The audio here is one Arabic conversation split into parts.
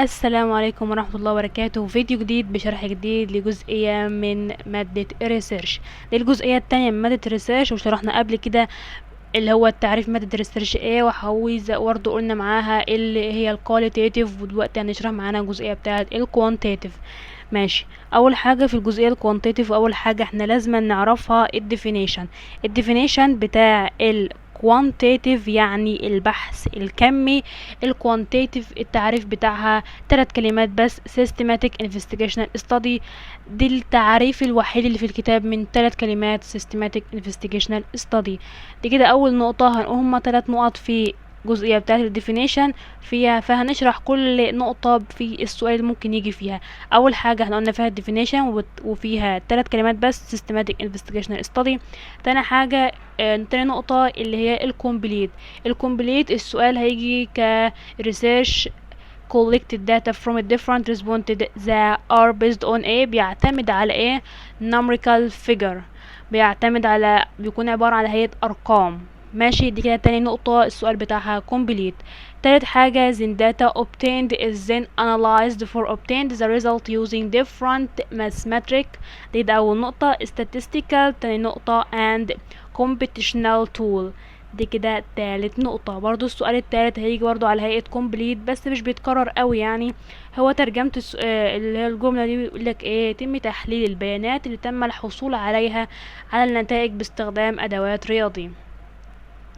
السلام عليكم ورحمة الله وبركاته. فيديو جديد بشرح جديد لجزئية من مادة ريسيرش. دي الجزئية التانية من مادة ريسيرش، وشرحنا قبل كده اللي هو التعريف مادة ريسيرش ايه، وحويزة برضه قلنا معاها اللي هي الكواليتيتيف، ودلوقتي هنشرح معانا الجزئية بتاعة الكوانتيتيف. ماشي. اول حاجة في الجزئية الكوانتيتيف، اول حاجة احنا لازم نعرفها الديفينيشن بتاع quantitative يعني البحث الكمي. الكوانتيتيف التعريف بتاعها 3 كلمات بس: systematic investigational study. دي التعريف الوحيد اللي في الكتاب من 3 كلمات: systematic investigational study. دي كده اول نقطة. هما 3 نقط في جزئية بتاعة الديفينيشن فيها، فهنشرح كل نقطة في السؤال اللي ممكن يجي فيها. اول حاجة احنا قلنا فيها الديفينيشن وفيها 3 كلمات بس: systematic investigational study. تاني حاجة تاني نقطة اللي هي الكومبليت. السؤال هيجي ك research collected data from a different responded that are based on ايه، بيعتمد على ايه، numerical figure، بيكون عبارة على هيئة ارقام. ماشي. دي كده تاني نقطة السؤال بتاعها complete. تالت حاجة then data obtained is then analyzed for obtained the result using different mathematic. دي أول نقطة. statistical تاني نقطة and computational tool. دي كده تالت نقطة. برضو السؤال التالت هيجي برضو على هيئة complete، بس مش بيتكرر قوي يعني. هو ترجمة اللي هي الجملة دي بيقولك ايه: يتم تحليل البيانات اللي تم الحصول عليها على النتائج باستخدام أدوات رياضي.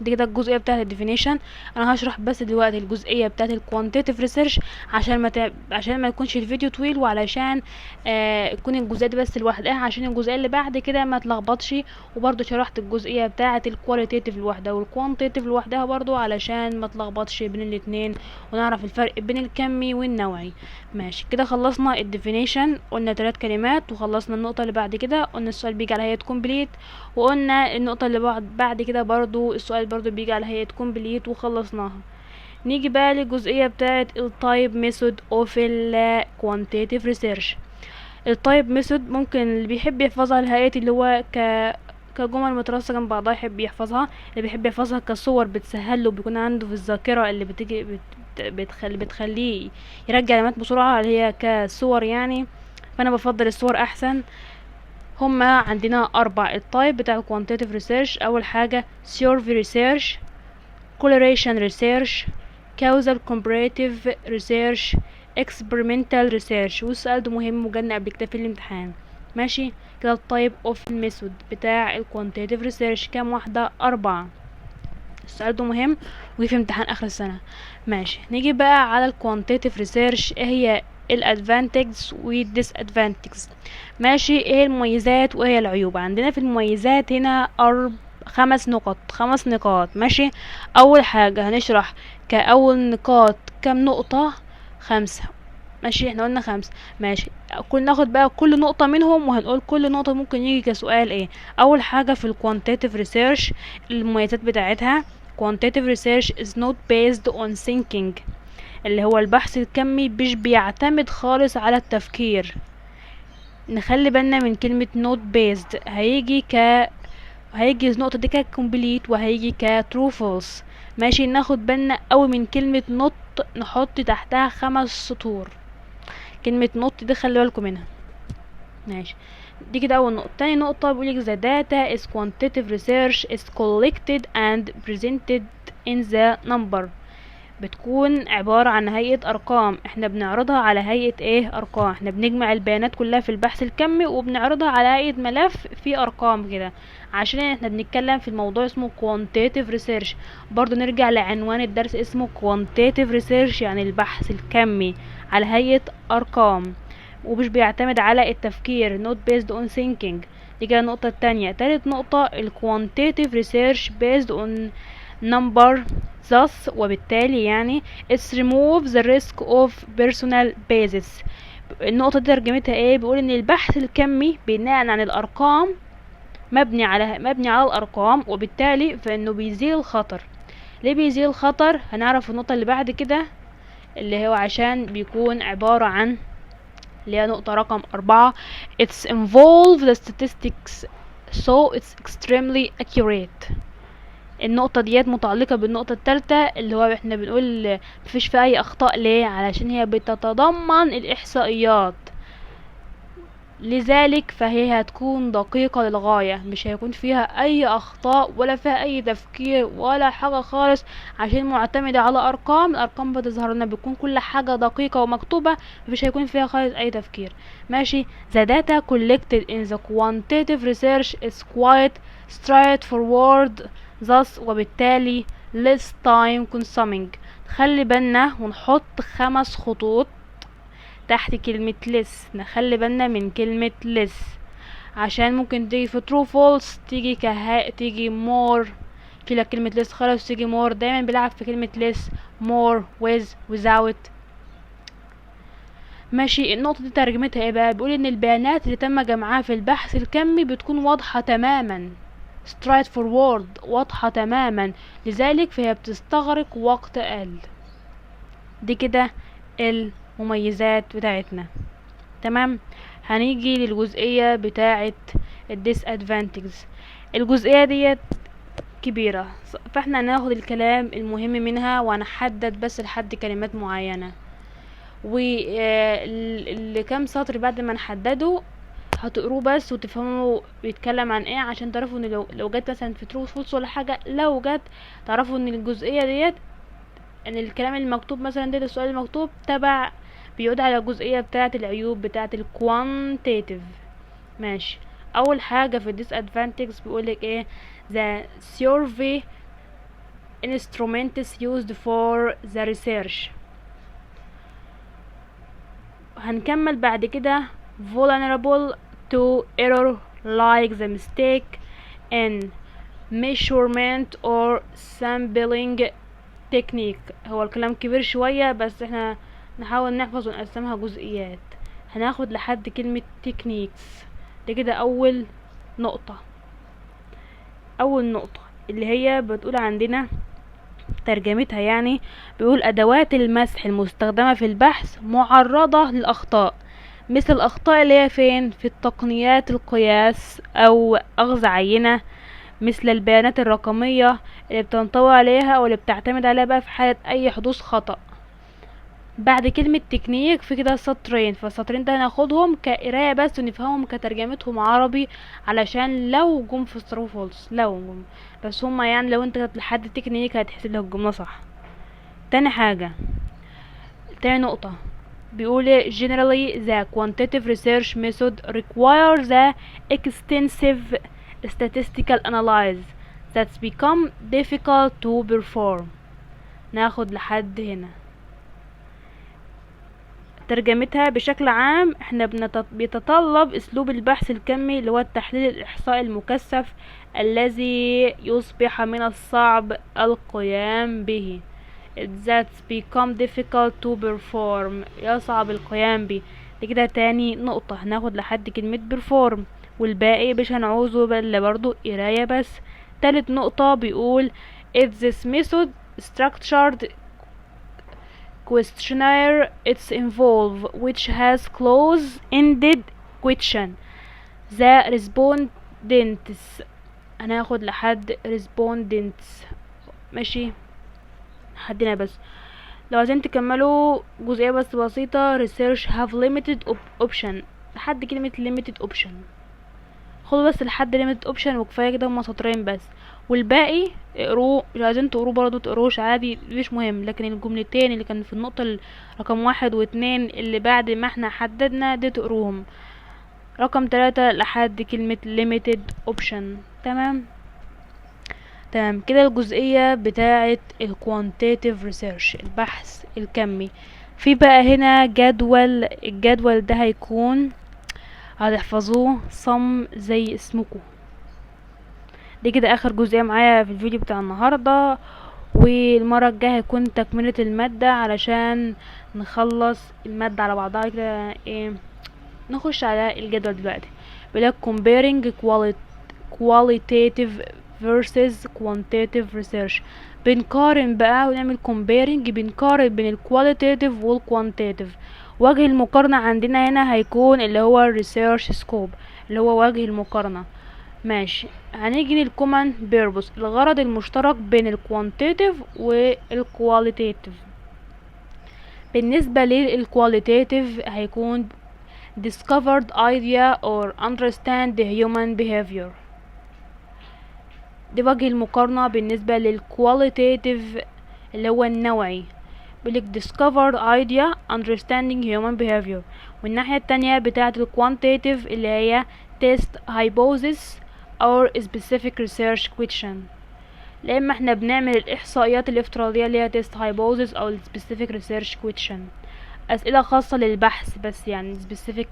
دي كده الجزئيه بتاعه الديفينيشن. انا هشرح بس دلوقتي الجزئيه بتاعه الكوانتيتيف ريسيرش عشان ما يكونش الفيديو طويل، وعلشان تكون الجزئيه دي بس لوحدها، عشان الجزئيه اللي بعد كده ما تلخبطش. وبرضو شرحت الجزئيه بتاعه الكواليتيتيف لوحدها والكوانتيتيف لوحدها برضو علشان ما تلخبطش بين الاتنين، ونعرف الفرق بين الكمي والنوعي. ماشي كده خلصنا الديفينيشن، قلنا 3 كلمات، وخلصنا النقطه اللي بعد كده قلنا السؤال بيجي على هيئه كومبليت، وقلنا النقطة اللي بعد كده برضو السؤال برضو بيجي على هيئة كومبليت، وخلصناها. نيجي بقى للجزئية بتاعة التايب ميثود اوف ال quantitative research. التايب ميثود ممكن اللي بيحب يحفظها لهيئة اللي هو كجمل مترصة جنب بعضها يحب يحفظها، اللي بيحب يحفظها كصور بتسهله، بيكون عنده في الذاكرة اللي بتيجي بتخليه يرجع كلمات بسرعة اللي هي كصور يعني. فأنا بفضل الصور أحسن. هما عندنا 4 التايب بتاع quantitative research. أول حاجة survey research, correlation research, causal comparative research, experimental research. والسؤال ده مهم وجالنا قبل كده في الامتحان. ماشي كده. التايب اوف الميثود بتاع quantitative research كام واحدة؟ 4. السؤال ده مهم وفي في امتحان اخر السنة. ماشي. نيجي بقى على quantitative research. ايه هي الادفانتجز والديسادفانتجز؟ ماشي. ايه المميزات وايه العيوب؟ عندنا في المميزات هنا 5 نقاط. ماشي. اول حاجة هنشرح كأول نقاط كام نقطة؟ 5. ماشي. احنا قلنا 5. ماشي. ناخد بقى كل نقطة منهم وهنقول كل نقطة ممكن يجي كسؤال ايه. اول حاجة في الكوانتيتيف ريسيرش المميزات بتاعتها: quantitative research is not based on thinking. اللي هو البحث الكمي مش بيعتمد خالص على التفكير. نخلي بالنا من كلمة not based. هيجي النقطة دي كcomplete وهيجي كtrue false. ماشي. ناخد بالنا قوي من كلمة not، نحط تحتها 5 سطور. كلمة not دي خلي بالكم منها. ماشي. دي كده اول نقطة. تاني نقطة بيقولك the data is quantitative research is collected and presented in the number. بتكون عبارة عن هيئة ارقام، احنا بنعرضها على هيئة ايه؟ ارقام. احنا بنجمع البيانات كلها في البحث الكمي وبنعرضها على هيئة ملف فيه ارقام كده، عشان احنا بنتكلم في الموضوع اسمه quantitative research. برضو نرجع لعنوان الدرس اسمه quantitative research يعني البحث الكمي على هيئة ارقام، ومش بيعتمد على التفكير not based on thinking. دي كده النقطة التانية. تالت نقطة ال quantitative research based on number thus وبالتالي يعني it's remove the risk of personal basis. النقطة دي ترجمتها ايه؟ بيقول ان البحث الكمي بناء عن الارقام مبني على الارقام، وبالتالي فانه بيزيل الخطر. ليه بيزيل الخطر؟ هنعرف النقطة اللي بعد كده، اللي هو عشان بيكون عبارة عن اللي هي نقطة رقم 4 it's involve the statistics so it's extremely accurate. النقطة ديت متعلقة بالنقطة التالتة اللي هو احنا بنقول مفيش فيها اي اخطاء. ليه؟ علشان هي بتتضمن الاحصائيات، لذلك فهي هتكون دقيقة للغاية، مش هيكون فيها اي اخطاء ولا فيها اي تفكير ولا حاجة خالص، عشان معتمدة على ارقام. الارقام بتظهر لنا بتكون كل حاجة دقيقة ومكتوبة، مش هيكون فيها خالص اي تفكير. ماشي. the data collected in the quantitative research is quite straightforward thus وبالتالي less time consuming. خلي بالنا ونحط 5 خطوط تحت كلمة less. نخلي بالنا من كلمة less عشان ممكن تيجي في true false تيجي تيجي more. كده كلمة less خلاص تيجي more. دايما بيلعب في كلمة less more with without. ماشي. النقطة دي ترجمتها ايه بقى؟ بيقول ان البيانات اللي تم جمعها في البحث الكمي بتكون واضحة تماما، straight forward، واضحة تماما، لذلك فهي بتستغرق وقت اقل. دي كده المميزات بتاعتنا. تمام. هنيجي للجزئية بتاعة disadvantages. الجزئية ديت كبيرة، فاحنا هناخد الكلام المهم منها وهنحدد بس لحد كلمات معينة، واللي كام سطر بعد ما نحدده هتقروه بس وتفهموا بيتكلم عن ايه، عشان تعرفوا ان لو جت مثلا في ترو فولس ولا حاجة، لو جت تعرفوا ان الجزئية ديت ان الكلام المكتوب مثلا ده السؤال المكتوب تبع بيعود على الجزئية بتاعة العيوب بتاعة الكوانتيتيف. ماشي. اول حاجة في disadvantages بيقولك ايه؟ the survey instruments used for the research. هنكمل بعد كده vulnerable to error like the mistake in measurement or sampling technique. هو الكلام كبير شوية بس احنا نحاول نحفظ ونقسمها جزئيات. هناخد لحد كلمة techniques. دي كده اول نقطة. اول نقطة اللي هي بتقول عندنا ترجمتها يعني بيقول ادوات المسح المستخدمة في البحث معرضة للاخطاء، مثل الاخطاء اللي هي فين؟ في التقنيات القياس او اخذ عينة، مثل البيانات الرقمية اللي بتنطوي عليها او اللي بتعتمد عليها بقى في حالة اي حدوث خطأ. بعد كلمة تكنيك في كده سطرين، فالسطرين ده هناخدهم كقراية بس ونفهمهم كترجمتهم عربي، علشان لو جم في true false لو جم، بس هما يعني لو انت كتبت لحد تكنيك هتحسب لك الجملة صح. تاني حاجة، تاني نقطة بيقول generally the quantitative research method requires the extensive statistical analysis that's become difficult to perform. ناخد لحد هنا ترجمتها بشكل عام. احنا بيتطلب اسلوب البحث الكمي اللي هو التحليل الاحصائي المكثف الذي يصبح من الصعب القيام به. That's become difficult to perform، يصعب القيام به. دي كده تاني نقطة. هناخد لحد كلمة perform والباقي مش هنعوزه بل برضو قراية بس. تالت نقطة بيقول if this method structured questionnaire it's involve which has close-ended question the respondents. هناخد لحد respondents. ماشي حدنا بس. لو عايزين تكملوا جزئية بس بسيطة research have limited option لحد كلمة limited option. خدوا بس لحد limited option وكفاية كده، هما سطرين بس، والباقي اقروه. مش عايزين تقروه برضو تقروش عادي مش مهم، لكن الجملتين اللي كان في النقطة رقم 1 و2 اللي بعد ما احنا حددنا دي تقروهم. رقم 3 لحد كلمة limited option. تمام كده الجزئية بتاعة quantitative research البحث الكمي. في بقى هنا جدول. الجدول ده هيكون هتحفظوه صم زي اسمكم. دي كده اخر جزئية معايا في الفيديو بتاع النهاردة، والمرة الجاية هيكون تكملة المادة علشان نخلص المادة على بعضها كده. ايه نخش على الجدول دلوقتي. بيقولك comparing qualitative versus quantitative research. بنقارن بقى ونعمل comparing، بنقارن بين الكواليتيتيف والكوانتيتيف. وجه المقارنة عندنا هنا هيكون اللي هو research scope اللي هو وجه المقارنة. ماشي، هنيجي للcommon purpose، الغرض المشترك بين الكوانتيتيف والكواليتيتيف. بالنسبة للكواليتيتيف هيكون discovered idea or understand the human behavior. دي وجه المقارنة بالنسبة للكواليتيتيف اللي هو النوعي، بيقولك discovered idea understanding human behavior. والناحية التانية بتاعة الكوانتيتيف اللي هي test hypothesis or specific research question. لما احنا بنعمل الإحصائيات الافتراضية اللي هي test hypothesis أو specific research question، أسئلة خاصة للبحث بس، يعني specific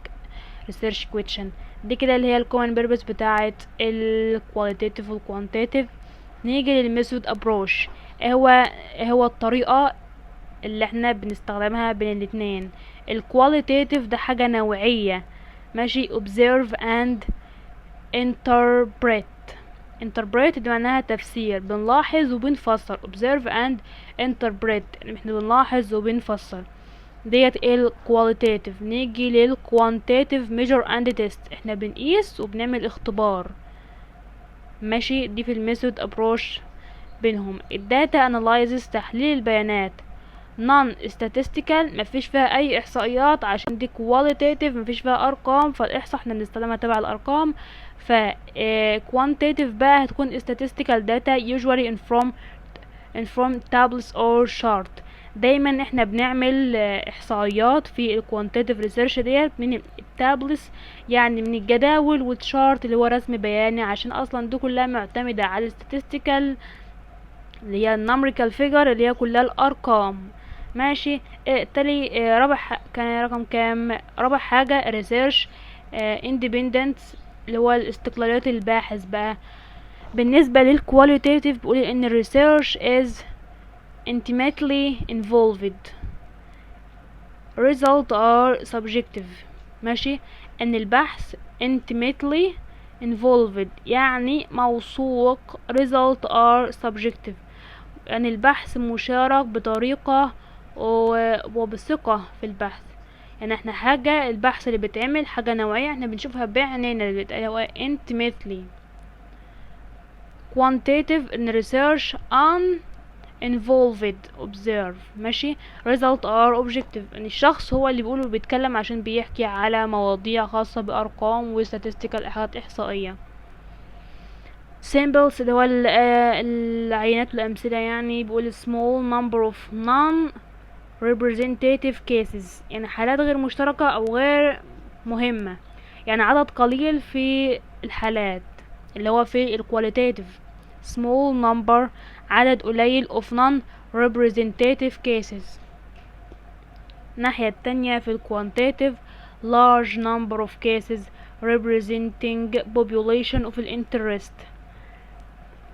research question. دي كده اللي هي الكومن بيربس بتاعة الكواليتيتيف والكوانتيتيف. نيجي للميثود ابروش، ايه هو الطريقة اللي احنا بنستخدمها بين الاتنين. الكواليتيتيف ده حاجة نوعية، ماشي. observe and interpret دي معناها تفسير، بنلاحظ وبنفسر. observe and interpret احنا بنلاحظ وبنفسر، ديت الكواليتيتيف. نيجي للكوانتيتيف measure and test، احنا بنقيس وبنعمل اختبار، ماشي. دي في الميثود ابروش بينهم. الداتا اناليزز تحليل البيانات. نون statistical مفيش فيها اي احصائيات، عشان دي qualitative مفيش فيها ارقام، فالاحصاء احنا بنستخدمها تبع الارقام. ف quantitative بقى هتكون statistical data usually in from tables or chart. دايما احنا بنعمل احصائيات في الكوانتيتيف ريسيرش ديت من التابلس، يعني من الجداول، والشارت اللي هو رسم بياني، عشان اصلا دي كلها معتمدة على الستاتستيكال اللي هي النمريكال فيجر اللي هي كلها الارقام، ماشي. تالي كان رقم كام؟ رابع حاجة ريسيرش independence اللي هو الاستقلالية الباحث بقى. بالنسبة للكواليتيتيف بيقول ان الريسيرش is intimately involved result are subjective، ماشي. ان البحث intimately involved يعني موثوق، result are subjective يعني البحث مشارك بطريقة وبثقة في البحث. يعني احنا حاجة البحث اللي بيتعمل حاجة نوعية احنا بنشوفها بعينينا، اللي بيتقال intimately. quantitative in research involved observe، ماشي. result are objective ان الشخص هو اللي بيقوله بيتكلم عشان بيحكي على مواضيع خاصة بأرقام و statistical حاجات إحصائية. samples اللي هو العينات والأمثلة، يعني بيقول small number of non representative cases يعني حالات غير مشتركة أو غير مهمة، يعني عدد قليل في الحالات اللي هو في الكواليتيتيف. small number عدد قليل of non representative cases. الناحية التانية في الكوانتيتيف large number of cases representing population of interest،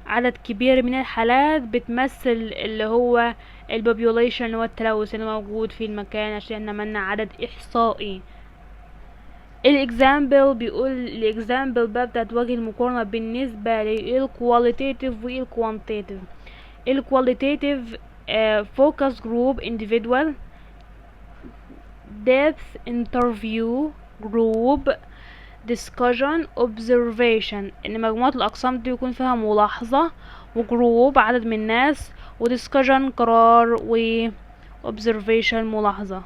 عدد كبير من الحالات بتمثل اللي هو البوبوليشن اللي هو التلوث اللي موجود في المكان، عشان احنا عملنا عدد احصائي. الاكزامبل بيقول الاكزامبل بقى بتاعت وجه المقارنة بالنسبة للكواليتيتيف والكوانتيتيف. الكواليتيتيف focus group individual depth interview group discussion observation، ان مجموعة الاقسام دي يكون فيها ملاحظة، وجروب عدد من الناس، ودiscussion قرار، و observation ملاحظة.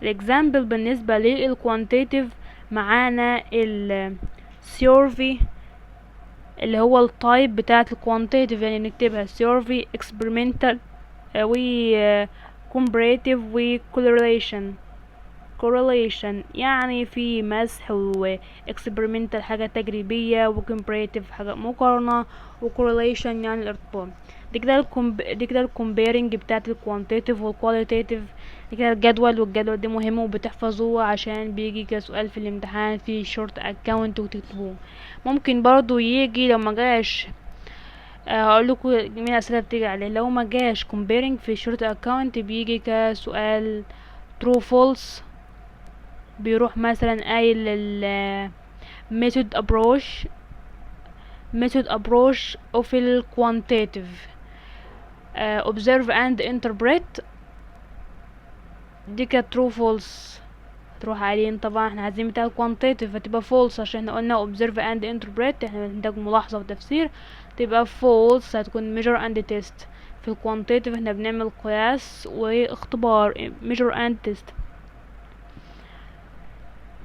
الاكزامبل بالنسبة للكوانتيتيف معانا السيرفي اللي هو التايب بتاعت الكوانتيتيف، يعني نكتبها سيرفي experimental و comparative و correlation يعني في مسح، و experimental حاجة تجريبية، و comparative حاجة مقارنة، و correlation يعني الارتباط. دي كده الكومبيرنج بتاعت الكوانتيتيف والكواليتيتيف. دي كده الجدول، والجدول ده مهم وبتحفظوه عشان بيجي كسؤال في الامتحان في شورت اكاونت وتكتبوه. ممكن برضو يجي لو ما جاش هقول لكم من الاسئله بتيجي عليه، لو ما جاش comparing في شورت اكاونت بيجي كسؤال true false، بيروح مثلا قايل method approach of the quantitative observe and interpret، دي كانت true false تروح عليه. طبعا احنا عايزين بتاع quantitative فتبقى false عشان احنا قلنا observe and interpret، احنا بنحتاج ملاحظة وتفسير، تبقى false هتكون measure and test. في الكوانتيتيف احنا بنعمل قياس واختبار measure and test.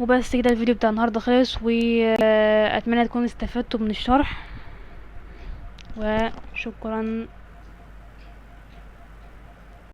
وبس كده الفيديو بتاع النهارده خلص، واتمنى تكونوا استفدتوا من الشرح، وشكرا.